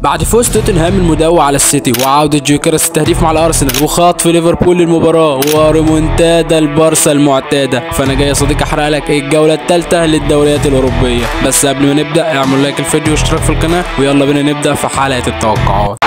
بعد فوز توتنهام المدوي على السيتي وعودة جوكرس التهديف مع الارسنال وخطف ليفربول للمباراة وريمونتادا البارسا المعتادة. فانا جاي يا صديقي احرق لك الجولة الثالثة للدوريات الأوروبية. بس قبل ما نبدأ اعمل لايك الفيديو واشترك في القناة ويلا بينا نبدأ في حلقة التوقعات.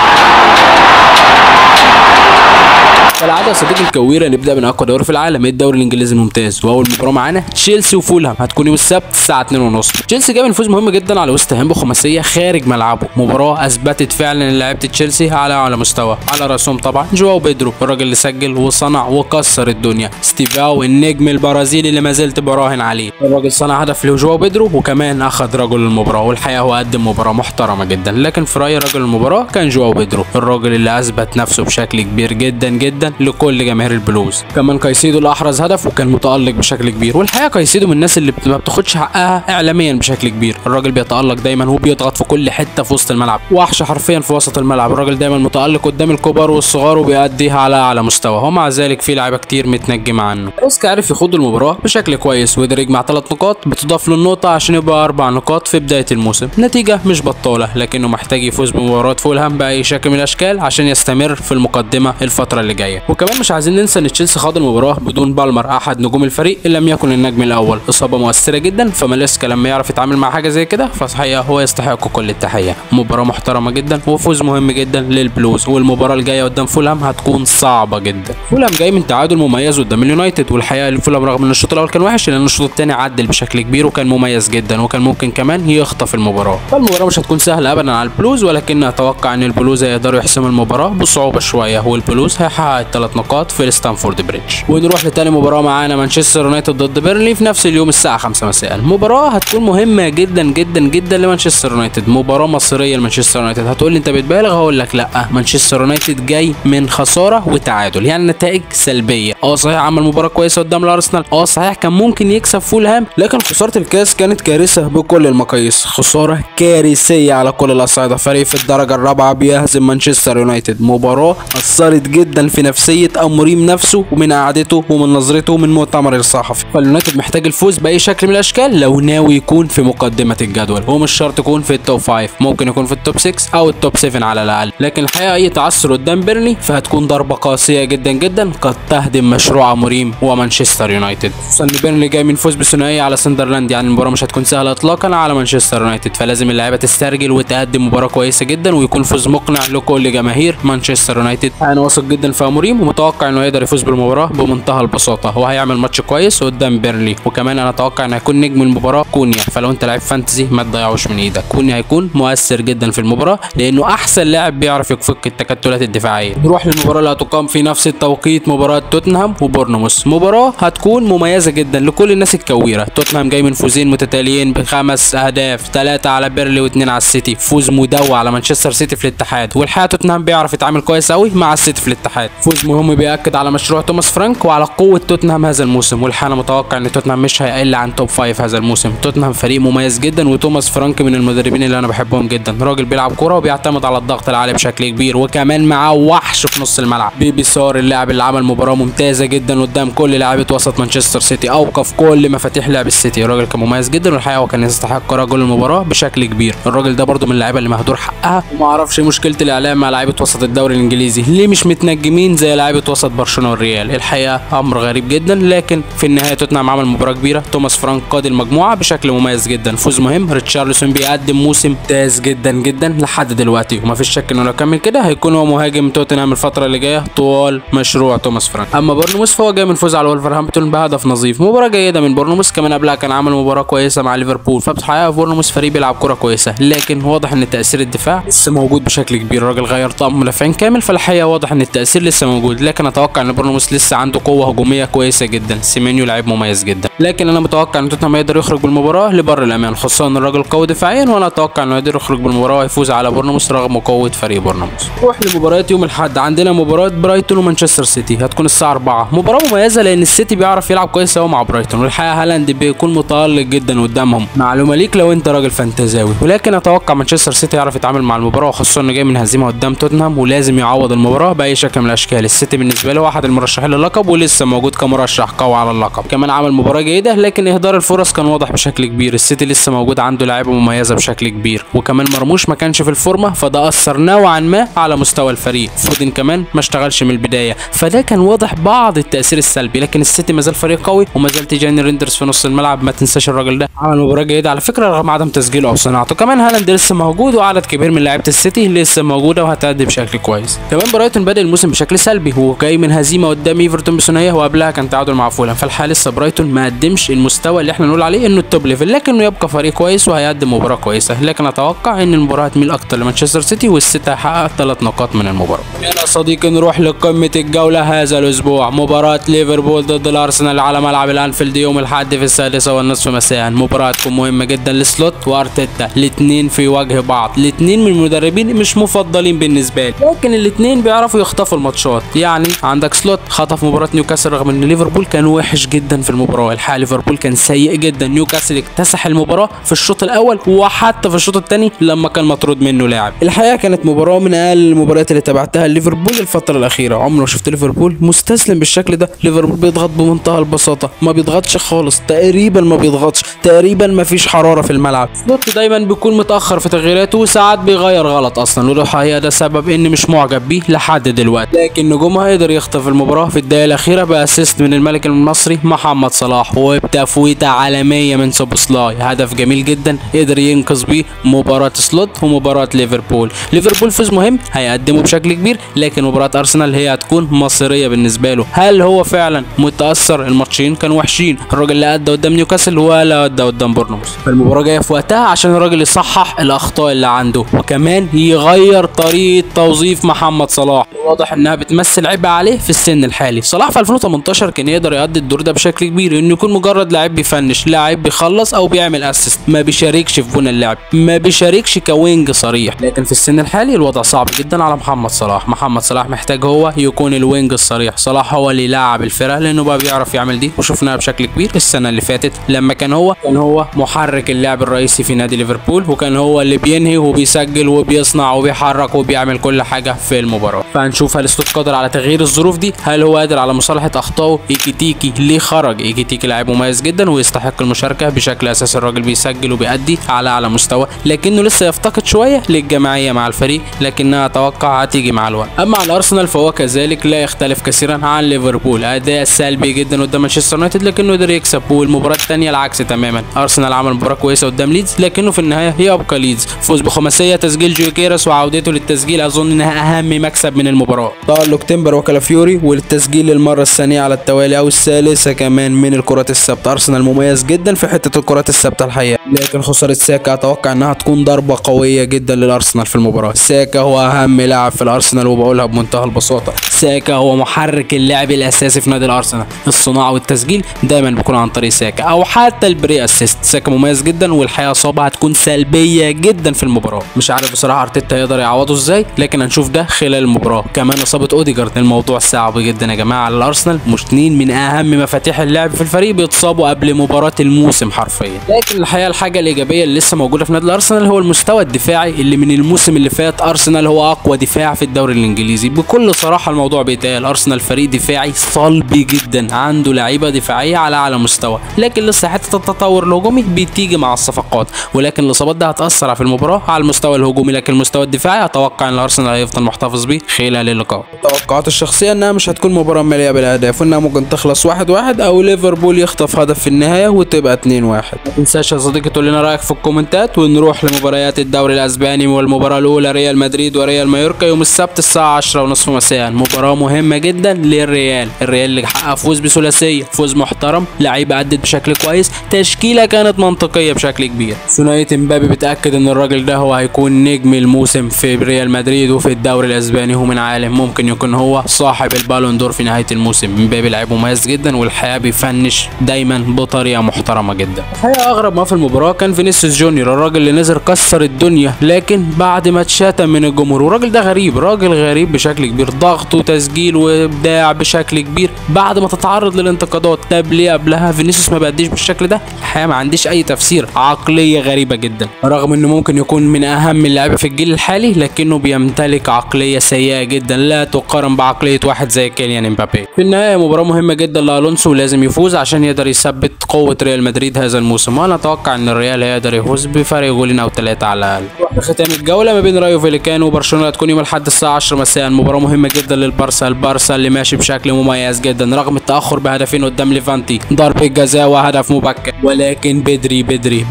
كالعاده يا صديقي الكويره نبدا من اقوى دوري في العالم، الدوري الانجليزي الممتاز، واول مباراه معانا تشيلسي وفولهام هتكون يوم السبت الساعه 2:30. تشيلسي جاب فوز مهم جدا على ويست هام بخماسيه خارج ملعبه، مباراه اثبتت فعلا ان لعيبه تشيلسي على مستوى، على راسهم طبعا جواو بيدرو الراجل اللي سجل وصنع وكسر الدنيا، ستيفاو النجم البرازيلي اللي ما زلت براهن عليه، الراجل صنع هدف لجواو بيدرو وكمان اخذ رجل المباراه، والحقيقه هو قدم مباراه محترمه جدا، لكن في رايي رجل المباراه كان جواو بيدرو، الراجل اللي اثبت نفسه بشكل كبير جدا جدا لكل جماهير البلوز. كمان كايسيدو اللي احرز هدف وكان متالق بشكل كبير، والحقيقه كايسيدو من الناس اللي ما بتاخدش حقها اعلاميا بشكل كبير، الراجل بيتالق دايما وبيضغط في كل حته في وسط الملعب، وحش حرفيا في وسط الملعب، الراجل دايما متالق قدام الكبار والصغار وبيأديها على اعلى مستوى، ومع ذلك في لعيبه كتير متنجمه عنه. اوسكا عرف يخوض المباراه بشكل كويس وقدر يجمع 3 نقاط بتضاف له النقطه عشان يبقى 4 نقاط في بدايه الموسم، نتيجه مش بطاله، لكنه محتاج يفوز بمباراه فولهام باي شكل من الاشكال عشان يستمر في المقدمه الفتره اللي جايه. وكمان مش عايزين ننسى ان تشيلسي خاض المباراه بدون بالمر احد نجوم الفريق ان لم يكن النجم الاول، اصابه مؤثره جدا، فماليسكا لما يعرف يتعامل مع حاجه زي كده فصحيح هو يستحق كل التحيه. مباراه محترمه جدا وفوز مهم جدا للبلوز، والمباراه الجايه قدام فولهام هتكون صعبه جدا. فولهام جاي من تعادل مميز قدام اليونايتد، والحقيقه فولهام رغم ان الشوط الاول كان وحش لان الشوط الثاني عدل بشكل كبير وكان مميز جدا وكان ممكن كمان يخطف المباراه، فالمباراه مش هتكون سهله ابدا على البلوز، ولكن اتوقع ان البلوز هيقدروا يحسموا المباراه بصعوبه شويه، والبلوز هيحقق ال3 نقاط في ستانفورد بريدج. ونروح لتاني مباراه معانا مانشستر يونايتد ضد بيرنلي في نفس اليوم الساعه 5 مساء. المباراه هتكون مهمه جدا جدا جدا لمانشستر يونايتد، مباراه مصيريه لمانشستر يونايتد. هتقول لي انت بتبالغ، هقول لك لا، مانشستر يونايتد جاي من خساره وتعادل، يعني نتائج سلبيه. صحيح عمل مباراه كويسه قدام الارسنال، صحيح كان ممكن يكسب فولهام، لكن خساره الكاس كانت كارثه بكل المقاييس، خساره كارثيه على كل الاصعده، فريق في الدرجه الرابعه بيهزم مانشستر يونايتد، مباراه اثرت جدا في نفسيه اموريم نفسه ومن قعدته ومن نظرته ومن مؤتمر الصحفي، فاليونايتد محتاج الفوز باي شكل من الاشكال لو ناوي يكون في مقدمه الجدول، هو مش شرط يكون في التوب 5، ممكن يكون في التوب 6 او التوب 7 على الاقل، لكن الحقيقه اي تعثر قدام بيرنلي فهتكون ضربه قاسيه جدا جدا قد تهدم مشروع اموريم ومانشستر يونايتد، خصوصا ان بيرنلي جاي من فوز بثنائيه على ساندرلاند، يعني المباراه مش هتكون سهله اطلاقا على مانشستر يونايتد، فلازم اللعيبه تسترجل وتقدم مباراه كويسه جدا ويكون فوز مقنع لكل جماهير مانشستر يونايتد. انا واثق جدا في اموريم ومتوقع انه يقدر يفوز بالمباراه بمنتهى البساطه، هو هيعمل ماتش كويس قدام بيرنلي، وكمان انا اتوقع ان هيكون نجم المباراه كونيا، فلو انت لعيب فانتزي ما تضيعوش من ايدك، كونيا هيكون مؤثر جدا في المباراه لانه احسن لاعب بيعرف يفك التكتلات الدفاعيه. نروح للمباراه اللي هتقام في نفس التوقيت، مباراه توتنهام وبورنموث، مباراه هتكون مميزه جدا لكل الناس الكويره، توتنهام جاي من فوزين متتاليين ب5 اهداف، 3 على بيرلي و2 على السيتي، فوز مدوي على مانشستر سيتي في الاتحاد، والحقيقه توتنهام بيعرف يتعامل كويس قوي مع السيتي في الاتحاد، فوز مهم بيأكد على مشروع توماس فرانك وعلى قوه توتنهام هذا الموسم، والحقيقه انا متوقع ان توتنهام مش هيقل عن توب 5 هذا الموسم، توتنهام فريق مميز جدا وتوماس فرانك من المدربين اللي انا بحبهم جدا، راجل بيلعب كوره وبيعتمد على الضغط العالي بشكل كبير، وكمان معاه وحش في نص الملعب، بيبي سار اللاعب اللي عمل مباراه ممتازه جدا قدام كل لاعيبه وسط مانشستر سيتي، اوقف كل مفاتيح لعب السيتي، الراجل كان مميز جدا، والحقيقه هو كان يستحق رجل المباراه بشكل كبير، الراجل ده برده من اللعيبه اللي مهدور حقها، وما اعرفش مشكله الاعلام مع لعيبه وسط الدوري الانجليزي، ليه مش متنجمين زي لعيبه وسط برشلونه والريال، الحقيقه امر غريب جدا، لكن في النهايه توتنهام عمل مباراه كبيره، توماس فرانك قاد المجموعه بشكل مميز جدا، فوز مهم، ريتشارلسون بيقدم موسم ممتاز جدا جدا لحد دلوقتي، وما فيش شك انه لو كمل كده هيكون هو مهاجم توتنهام الفتره اللي جايه طوال مشروع توماس فرانك. اما بورنموث فهو جاي من فوز على ولفرهامبتون بهدف نظيف، مباراه جيده من بورنموث، كمان قبلها كان عمل مباراه كويسه مع ليفربول، فبصراحه بورنموث فريق بيلعب كره كويسه، لكن واضح ان تاثير الدفاع لسه موجود بشكل كبير، الراجل غير طقم مدافعين كامل، فالحقيقه واضح ان التاثير لسه موجود، لكن اتوقع ان بورنموث لسه عنده قوه هجوميه كويسه جدا، سيمينيو لعيب مميز جدا، لكن انا متوقع ان توتنهام يقدر يخرج بالمباراه لبر الامان، خصوصا ان الراجل قوي دفاعيا، وانا اتوقع انه يقدر يخرج بالمباراه ويفوز على بورنموث رغم قوه فريق بورنموث. نروح لمباريات يوم الاحد، عندنا مباراه برايتون ومانشستر سيتي هتكون الساعه 4، مباراه مميزه لان السيتي بيعرف يلعب كويس قوي مع برايتون، والحقيقه هالاند بيكون متالق جدا قدامهم، معلومه ليك لو انت راجل فانتزاوي، ولكن اتوقع مانشستر سيتي يعرف يتعامل مع المباراه، خصوصا انه جاي من هزيمه قدام توتنهام ولازم يعوض المباراه باي شكل من الاشكال، يستاهل. السيتي بالنسبه له احد المرشحين للقب ولسه موجود كمرشح قوي على اللقب. كمان عمل مباراه جيده لكن اهدار الفرص كان واضح بشكل كبير. السيتي لسه موجود عنده لعيبه مميزه بشكل كبير، وكمان مرموش ما كانش في الفورمه فده اثر نوعا ما على مستوى الفريق. فودن كمان ما اشتغلش من البدايه فده كان واضح بعض التاثير السلبي. لكن السيتي ما زال فريق قوي وما زال تيجاني ريندرز في نص الملعب، ما تنساش الراجل ده عمل مباراه جيده على فكره رغم عدم تسجيله او صناعته. كمان هالاند لسه موجود وعدد كبير من لعيبه السيتي لسه موجوده وهتأدي بشكل كويس. كمان برايتون بادئ الموسم بشكل سلبي وجاي من هزيمه قدام ايفرتون بثنائيه وقبلها كان تعادل مع فولهام، فالحال لسه برايتون ما قدمش المستوى اللي احنا نقول عليه انه التوب ليفل، لكنه يبقى فريق كويس وهيقدم مباراه كويسه. لكن اتوقع ان المباراه هتميل اكتر لمانشستر سيتي والسيتي هيحقق 3 نقاط من المباراه. يا صديقي نروح لقمه الجوله هذا الاسبوع، مباراه ليفربول ضد الارسنال على ملعب الانفيلد يوم الاحد في 6:30 مساء. مباراه تكون مهمه جدا لسلوت وارتيتا، الاثنين في وجه بعض، الاثنين من المدربين مش مفضلين بالنسبه لي لكن الاثنين بيعرفوا يخطفوا الماتشات. يعني عندك سلوت خطف مباراه نيوكاسل رغم ان ليفربول كان وحش جدا في المباراه، الحقيقه ليفربول كان سيء جدا. نيوكاسل اكتسح المباراه في الشوط الاول وحتى في الشوط الثاني لما كان مطرود منه لاعب. الحقيقه كانت مباراه من اقل المباريات اللي تابعتها ليفربول الفتره الاخيره. عمري ما شفت ليفربول مستسلم بالشكل ده. ليفربول بيضغط بمنتهى البساطه، ما بيضغطش خالص، تقريبا ما بيضغطش، تقريبا ما فيش حراره في الملعب. سلوت دايما بيكون متاخر في تغييراته وساعات بيغير غلط اصلا، وده الحقيقه ده سبب اني مش معجب بيه لحد دلوقتي. لكن نجومها قدر يخطف المباراه في الدقيقه الاخيره باسيست من الملك المصري محمد صلاح وبتفويته عالميه من سوبوسلاي، هدف جميل جدا قدر ينقذ بيه مباراه سلوت ومباراه ليفربول. ليفربول فوز مهم هيقدمه بشكل كبير، لكن مباراه ارسنال هي هتكون مصيريه بالنسبه له. هل هو فعلا متاثر؟ الماتشين كانوا وحشين، الراجل لا ادى قدام نيوكاسل ولا ادى قدام بورنموث، فالمباراه جايه في وقتها عشان الراجل يصحح الاخطاء اللي عنده وكمان يغير طريقه توظيف محمد صلاح. واضح انها بتمثل عبء عليه في السن الحالي. صلاح في 2018 كان يقدر يؤدي الدور ده بشكل كبير، انه يكون مجرد لاعب بيفنش، لاعب بيخلص او بيعمل اسيست، ما بيشاركش في بنى اللعب، ما بيشاركش كوينج صريح. لكن في السن الحالي الوضع صعب جدا على محمد صلاح. محمد صلاح محتاج هو يكون الوينج الصريح. صلاح هو اللي يلعب الفرق لانه بقى بيعرف يعمل دي وشفناها بشكل كبير السنه اللي فاتت لما كان هو محرك اللعب الرئيسي في نادي ليفربول، وكان هو اللي بينهي وبيسجل وبيصنع وبيحرك وبيعمل كل حاجه في المباراه. فهنشوف هل سلوت قادر على تغيير الظروف دي، هل هو قادر على مصالحه اخطائه. ايكيتيكي ليه خرج؟ ايكيتيكي لاعب مميز جدا ويستحق المشاركه بشكل اساسي، الراجل بيسجل وبيأدي على اعلى مستوى، لكنه لسه يفتقد شويه للجماعيه مع الفريق، لكنها اتوقع هتيجي مع الوقت. اما على الارسنال فهو كذلك لا يختلف كثيرا عن ليفربول، اداء سلبي جدا قدام مانشستر يونايتد لكنه قدر يكسب، والمباراه الثانيه العكس تماما. ارسنال عمل مباراه كويسه قدام ليدز لكنه في النهايه يبقى ليدز فوز بخماسيه، تسجيل جوكيرس وعودته للتسجيل اظن انها اهم مكسب من المباراه. تألق تيمبر وكالافيوري والتسجيل للمره الثانيه على التوالي او الثالثه كمان من الكرات الثابته. ارسنال مميز جدا في حته الكرات الثابته الحقيقه، لكن خساره ساكا اتوقع انها تكون ضربه قويه جدا للارسنال في المباراه. ساكا هو اهم لاعب في الارسنال وبقولها بمنتهى البساطه، ساكا هو محرك اللعب الاساسي في نادي الارسنال. الصناعه والتسجيل دايما بيكون عن طريق ساكا او حتى البري اسيست. ساكا مميز جدا والحقيقه اصابه هتكون سلبيه جدا في المباراه. مش عارف بصراحه ارتيتا هيقدر يعوضه ازاي، لكن هنشوف ده خلال المباراه. كمان اصابه اوديجارد، الموضوع صعب جدا يا جماعه على الارسنال، مش اتنين من اهم مفاتيح اللعب في الفريق بيتصابوا قبل مباراه الموسم حرفيا. لكن الحقيقه الحاجه الايجابيه اللي لسه موجوده في نادي الارسنال هو المستوى الدفاعي اللي من الموسم اللي فات ارسنال هو اقوى دفاع في الدوري الانجليزي. بكل صراحه الموضوع بيتقال، ارسنال فريق دفاعي صلبي جدا، عنده لعيبه دفاعيه على اعلى مستوى، لكن لسه حته التطور الهجومي بتيجي مع الصفقات، ولكن الاصابات ده هتاثر في المباراه على المستوى الهجومي، لكن المستوى الدفاعي اتوقع ان الارسنال هيفضل محتفظ بيه خلال اللقاء. توقعات الشخصيه انها مش هتكون مباراه مليئه بالاهداف، وانها ممكن تخلص 1-1 او ليفربول يخطف هدف في النهايه وتبقى 2-1. ما تنساش يا صديقي تقول لنا رايك في الكومنتات، ونروح لمباريات الدوري الاسباني. والمباراه الاولى ريال مدريد وريال مايوركا يوم السبت الساعه 10:30 مساء. مباراه مهمه جدا للريال، الريال اللي حقق فوز بثلاثيه، فوز محترم، لعيبه ادت بشكل كويس، تشكيله كانت منطقيه بشكل كبير. ثنائيه امبابي بتاكد ان الراجل ده هو هيكون نجم الموسم في ريال مدريد وفي الدوري الاسباني، ومن عالم ممكن يكون هو صاحب البالون دور في نهايه الموسم. امبابي لعيب مميز جدا والحقيقه بيفنش دايما بطريقه محترمه جدا. الحقيقه اغرب ما في المباراه كان فينيسيوس جونيور، الراجل اللي نزل كسر الدنيا لكن بعد ما اتشتم من الجمهور. والراجل ده غريب، راجل غريب بشكل كبير، ضغط وتسجيل وابداع بشكل كبير بعد ما تتعرض للانتقادات. طب ليه قبلها فينيسيوس ما بيأديش بالشكل ده؟ الحقيقه ما عنديش اي تفسير، عقليه غريبه جدا، رغم انه ممكن يكون من اهم اللعيبه في الجيل الحالي لكنه بيمتلك عقليه سيئه جدا لا تتقارن بعقليه واحد زي كيليان امبابي. في النهايه مباراه مهمه جدا لالونسو ولازم يفوز عشان يقدر يثبت قوه ريال مدريد هذا الموسم، وانا اتوقع ان الريال هيقدر يفوز بفرق جولين او 3 على الاقل. ختام الجوله ما بين رايو فيليكانو وبرشلونه هتكون يوم الاحد الساعه 10 مساء. مباراه مهمه جدا للبارسا، البارسا اللي ماشي بشكل مميز جدا رغم التاخر بهدفين قدام ليفانتي، ضربه جزاء وهدف مبكر، ولكن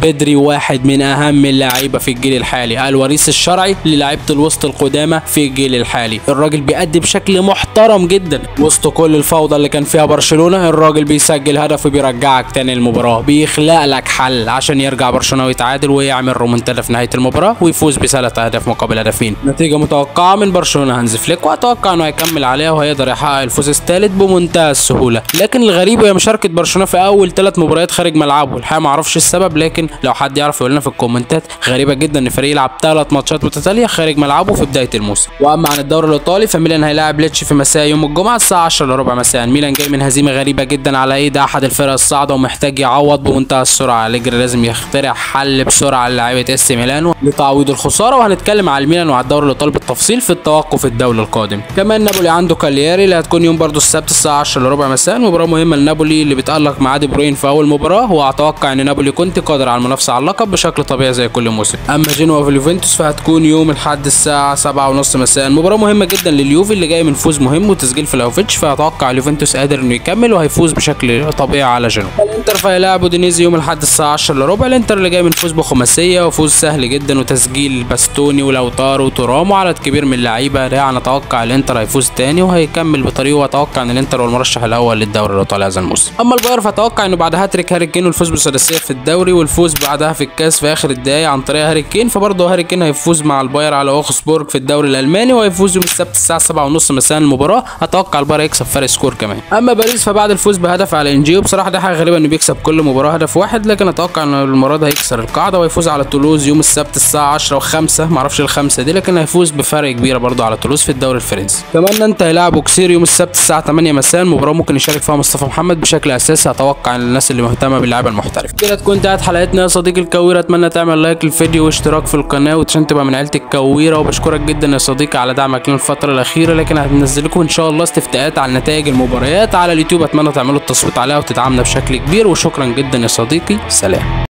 بدري واحد من اهم اللعيبه في الجيل الحالي، الوريث الشرعي للاعيبه الوسط القدامى في الجيل الحالي. الراجل بيأدي بشكل محترم جدا وسط كل الفوضى اللي كان فيها برشلونه. الراجل بيسجل هدف وبيرجعك تاني المباراه، بيخلق لك حل عشان يرجع برشلونه ويتعادل ويعمل رومنتادا في نهايه المباراه ويفوز بثلاث اهداف مقابل هدفين. نتيجه متوقعه من برشلونه هانز فليك، واتوقع انه هيكمل عليها وهيقدر يحقق الفوز الثالث بمنتهى السهوله. لكن الغريب هي مشاركه برشلونه في اول 3 مباريات خارج ملعبه، الحقيقه ما اعرفش السبب، لكن لو حد يعرف يقول لنا في الكومنتات. غريبه جدا ان فريق يلعب 3 ماتشات متتاليه خارج ملعبه في بدايه الموسم. واما عن الدوري الايطالي فميلان هيلاعب ليتشي في مساء يوم الجمعه الساعه 10 الا ربع مساء. ميلان جاي من هزيمه غريبه جدا على ايد احد الفرق الصاعده ومحتاج يعوض بمنتهى السرعه. أليجري لازم يخترع حل بسرعه للاعيبه اس ميلانو لتعويض الخساره، وهنتكلم على الميلان وعلى الدوري الايطالي بالتفصيل في التوقف الدولي القادم. كمان نابولي عنده كالياري اللي هتكون يوم برضو السبت الساعه 10 الا ربع مساء. مباراه مهمه لنابولي اللي بيتالق مع دي بروين في اول مباراه، واتوقع ان نابولي كنت قادر على المنافسه على اللقب بشكل طبيعي زي كل موسم. اما جينوا في اليوفنتوس فهتكون يوم الاحد الساعه 7:30 مساء. مباراه مهمه جدا لليوفي اللي جاي من فوز مهم وتسجيل في الهوفيتش، فاتوقع اليوفنتوس قادر انه يكمل وهيفوز بشكل طبيعي على جينوا. الانتر فهيلاعبوا دينيزي يوم الاحد الساعه 10 الا ربع. الانتر اللي جاي من فوز بخماسيه وفوز سهل جدا وتسجيل باستوني ولوتارو وتورام وعدد كبير من اللعيبه، يعني اتوقع الانتر هيفوز تاني وهيكمل بطريقه، واتوقع ان الانتر هو المرشح الاول للدوري الايطالي هذا الموسم. اما البايرن فاتوقع انه بعد هاتريك هاري كين والفوز بالثلاثيه في الدوري والفوز بعدها في الكاس في اخر الدقايق عن طريق هاري كين، فبرضه هاري كين هيفوز مع البايرن على اوغسبورج في الدوري الالماني وهيفوز يوم السبت الساعه 7:30 مساء المباراه. اتوقع البايرن يكسب فرق سكور كمان. اما باريس فبعد الفوز بهدف على انجيو، بصراحه ده حاجه غريبه انه بيكسب كل مباراه هدف واحد، لكن اتوقع ان المره دي هيكسر القاعده ويفوز على تولوز يوم السبت الساعه 10:05. معرفش الخمسه دي، لكن هيفوز بفرق كبيره برضه على تولوز في الدوري الفرنسي. كمان انت هيلاعبوا كسير يوم السبت الساعه 8 مساء. مباراه ممكن يشارك فيها مصطفى محمد بشكل اساسي، اتوقع ان الناس اللي مهتمه باللعيبه المحترفه. كده تكون انتهت حلقتنا يا صديقي الكويره. اتمنى تعمل لايك للفيديو واشتراك في القناه عشان تبقى من عيله الكويره، وبشكرك جدا يا صديقي على دعمك لنا الفتره الاخيره. لكن هننزل لكم ان شاء الله استفتاءات على نتائج المباريات على اليوتيوب، اتمنى تعملوا التصويت عليها وتدعمنا بشكل كبير. وشكرا جدا يا صديقي، سلام.